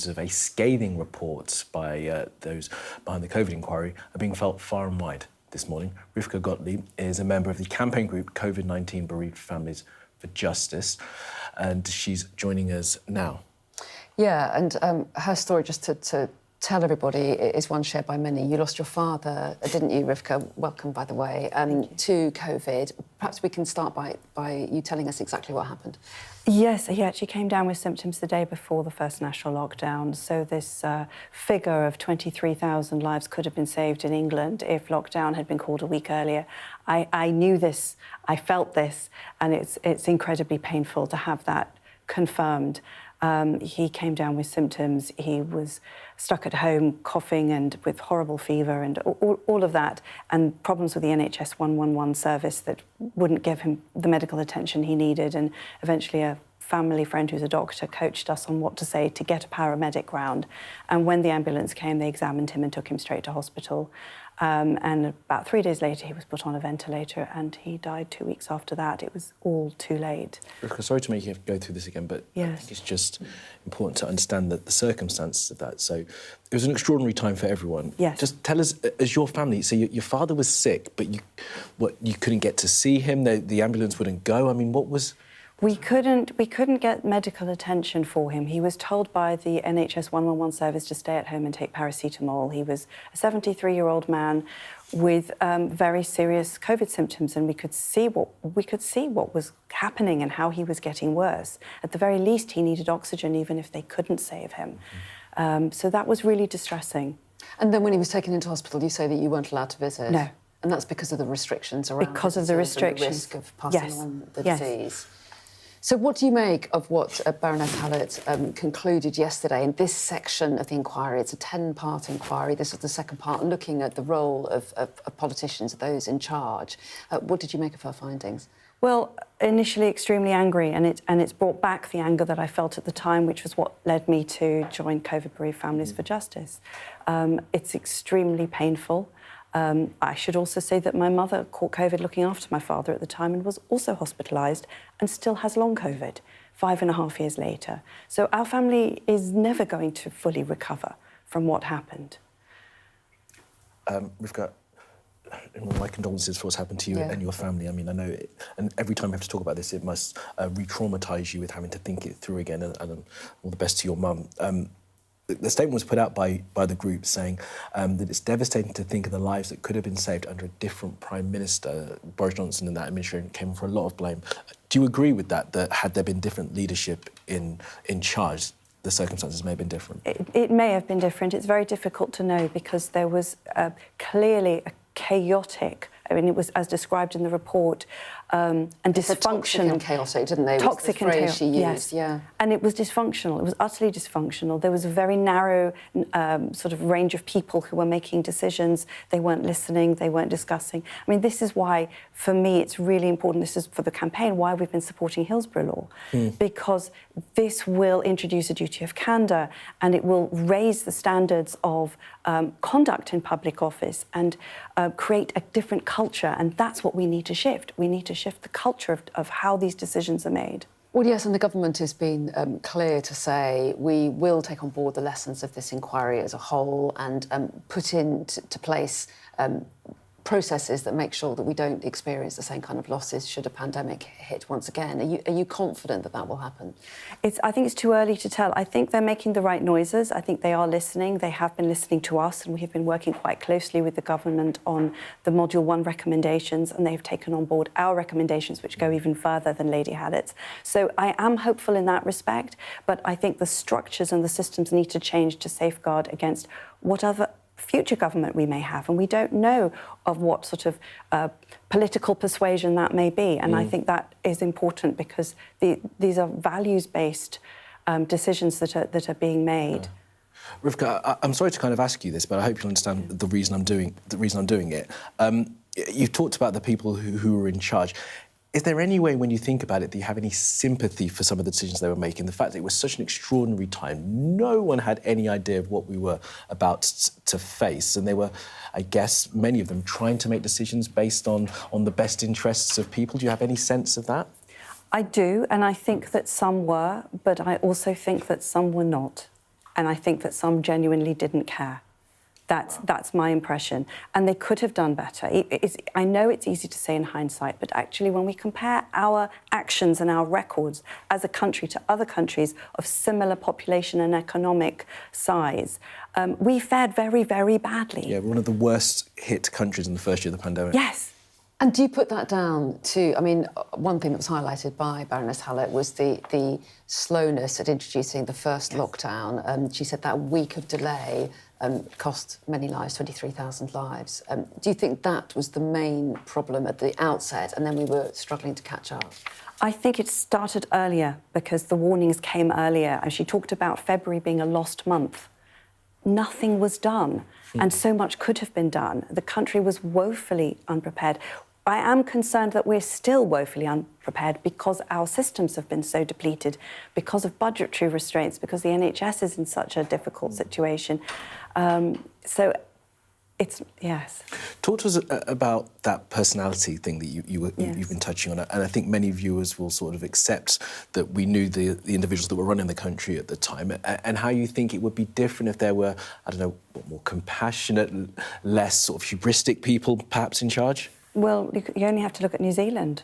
of a scathing report by those behind the COVID inquiry are being felt far and wide this morning. Rivka Gottlieb is a member of the campaign group COVID-19 Bereaved Families for Justice, and she's joining us now. Yeah, and her story, just to tell everybody, is one shared by many. You lost your father, didn't you, Rivka? Welcome, by the way, to COVID. Perhaps we can start by you telling us exactly what happened. Yes, he actually came down with symptoms the day before the first national lockdown. So this figure of 23,000 lives could have been saved in England if lockdown had been called a week earlier. I knew this, I felt this, and it's incredibly painful to have that confirmed. He came down with symptoms. He was stuck at home, coughing and with horrible fever and all of that, and problems with the NHS 111 service that wouldn't give him the medical attention he needed. And eventually a family friend who's a doctor coached us on what to say to get a paramedic round. And when the ambulance came, they examined him and took him straight to hospital. And about 3 days later, he was put on a ventilator and he died 2 weeks after that. It was all too late. Rivka, sorry to make you go through this again, but yes. I think it's just important to understand the circumstances of that. So it was an extraordinary time for everyone. Yes. Just tell us, as your family, so your father was sick, but you couldn't get to see him, the ambulance wouldn't go. I mean, what was... We couldn't get medical attention for him. He was told by the NHS 111 service to stay at home and take paracetamol. He was a 73-year-old man with very serious COVID symptoms, and we could see what was happening and how he was getting worse. At the very least, he needed oxygen, even if they couldn't save him. So that was really distressing. And then when he was taken into hospital, you say that you weren't allowed to visit? No. And that's because of the restrictions around Because of the restrictions. The risk of passing Yes. on the Yes. disease. So what do you make of what Baroness Hallett concluded yesterday in this section of the inquiry? It's a 10-part inquiry. This is the second part, looking at the role of politicians, those in charge. What did you make of her findings? Well, initially extremely angry, and it's brought back the anger that I felt at the time, which was what led me to join COVID Bereaved Families for Justice. It's extremely painful. I should also say that my mother caught COVID looking after my father at the time and was also hospitalised and still has long COVID 5.5 years later. So our family is never going to fully recover from what happened. Rivka, my condolences for what's happened to you and your family. I mean, I know, and every time we have to talk about this, it must re-traumatise you with having to think it through again, and all the best to your mum. The statement was put out by the group saying that it's devastating to think of the lives that could have been saved under a different Prime Minister. Boris Johnson and that administration came for a lot of blame. Do you agree with that, that had there been different leadership in charge, the circumstances may have been different? It may have been different. It's very difficult to know because there was clearly a chaotic, I mean, it was as described in the report, and dysfunctional. Toxic and chaotic, didn't they? Toxic and chaotic, she used, yes. Yeah. And it was dysfunctional. It was utterly dysfunctional. There was a very narrow sort of range of people who were making decisions. They weren't listening. They weren't discussing. I mean, this is why, for me, it's really important. This is for the campaign, why we've been supporting Hillsborough Law, because this will introduce a duty of candour and it will raise the standards of conduct in public office and create a different culture. And that's what we need to shift. We need to shift the culture of how these decisions are made. Well, yes, and the government has been clear to say we will take on board the lessons of this inquiry as a whole and put into place processes that make sure that we don't experience the same kind of losses should a pandemic hit once again. Are you confident that that will happen? I think it's too early to tell. I think they're making the right noises. I think they are listening. They have been listening to us, and we have been working quite closely with the government on the Module 1 recommendations, and they've taken on board our recommendations, which go even further than Lady Hallett's. So I am hopeful in that respect, but I think the structures and the systems need to change to safeguard against whatever future government we may have, and we don't know of what sort of political persuasion that may be. And I think that is important because these are values-based decisions that are being made. Rivka, I'm sorry to kind of ask you this, but I hope you'll understand the reason I'm doing it. You've talked about the people who were in charge. Is there any way, when you think about it, that you have any sympathy for some of the decisions they were making? The fact that it was such an extraordinary time, no one had any idea of what we were about to face, and they were, I guess, many of them trying to make decisions based on the best interests of people. Do you have any sense of that? I do, and I think that some were, but I also think that some were not. and I think that some genuinely didn't care. That's my impression. And they could have done better. I know it's easy to say in hindsight, but actually when we compare our actions and our records as a country to other countries of similar population and economic size, we fared very, very badly. Yeah, we're one of the worst hit countries in the first year of the pandemic. Yes. And do you put that down to, I mean, one thing that was highlighted by Baroness Hallett was the slowness at introducing the first lockdown. She said that week of delay cost many lives, 23,000 lives. Do you think that was the main problem at the outset and then we were struggling to catch up? I think it started earlier because the warnings came earlier, and she talked about February being a lost month. Nothing was done, and so much could have been done. The country was woefully unprepared. I am concerned that we're still woefully unprepared because our systems have been so depleted, because of budgetary restraints, because the NHS is in such a difficult situation. So it's, yes. Talk to us about that personality thing that you've been touching on. And I think many viewers will sort of accept that we knew the individuals that were running the country at the time, and how you think it would be different if there were, I don't know, more compassionate, less sort of hubristic people perhaps in charge? Well, you only have to look at New Zealand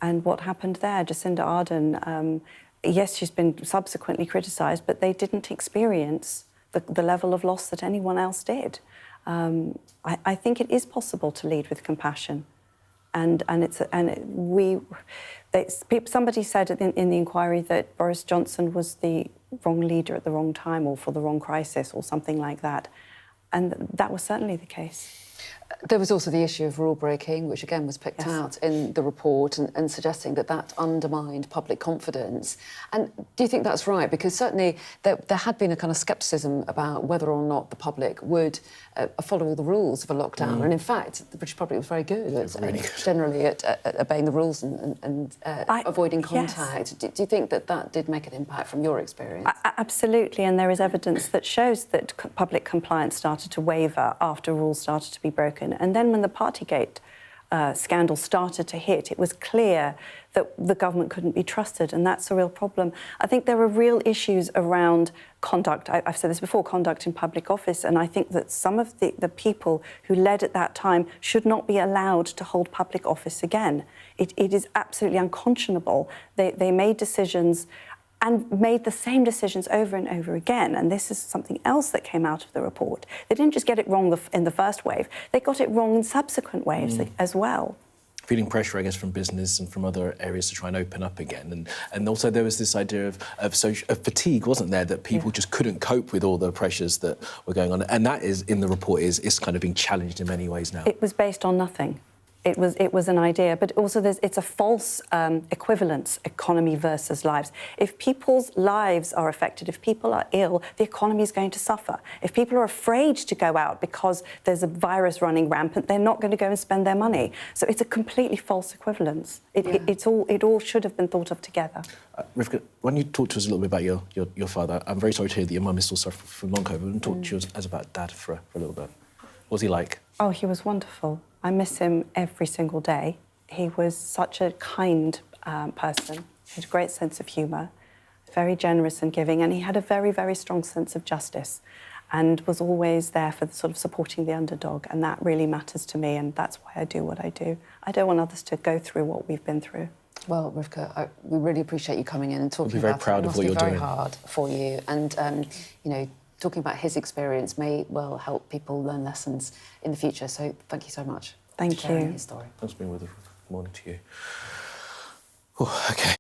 and what happened there. Jacinda Ardern, yes, she's been subsequently criticised, but they didn't experience the level of loss that anyone else did. I think it is possible to lead with compassion, somebody said in the inquiry that Boris Johnson was the wrong leader at the wrong time or for the wrong crisis or something like that, and that was certainly the case. There was also the issue of rule breaking, which again was picked out in the report and suggesting that undermined public confidence. And do you think that's right? Because certainly there had been a kind of scepticism about whether or not the public would follow all the rules of a lockdown. And in fact, the British public was very good generally at obeying the rules and avoiding contact. Yes. Do you think that did make an impact from your experience? Absolutely, and there is evidence that shows that public compliance started to waver after rules started to be broken. And then when the Partygate scandal started to hit, it was clear that the government couldn't be trusted, and that's a real problem. I think there are real issues around conduct. I've said this before, conduct in public office, and I think that some of the people who led at that time should not be allowed to hold public office again. It is absolutely unconscionable. They made decisions and made the same decisions over and over again. And this is something else that came out of the report. They didn't just get it wrong in the first wave, they got it wrong in subsequent waves as well. Feeling pressure, I guess, from business and from other areas to try and open up again. And also there was this idea of fatigue, wasn't there, that people just couldn't cope with all the pressures that were going on. And that is, in the report, is kind of being challenged in many ways now. It was based on nothing. It was an idea, but also it's a false equivalence, economy versus lives. If people's lives are affected, if people are ill, the economy is going to suffer. If people are afraid to go out because there's a virus running rampant, they're not going to go and spend their money. So it's a completely false equivalence. It all should have been thought of together. Rivka, why don't you talk to us a little bit about your father? I'm very sorry to hear that your mum is still suffering from long COVID. And talk to us about Dad for a little bit. What was he like? Oh, he was wonderful. I miss him every single day. He was such a kind person. He had a great sense of humour, very generous and giving, and he had a very, very strong sense of justice and was always there for sort of supporting the underdog, and that really matters to me, and that's why I do what I do. I don't want others to go through what we've been through. Well, Rivka, we really appreciate you coming in and talking about it. We're very proud of what you're doing. It must be very hard for you, and, you know, talking about his experience may well help people learn lessons in the future. So thank you so much. Thank you. His story. Thanks for being with us. Good morning to you. Oh, okay.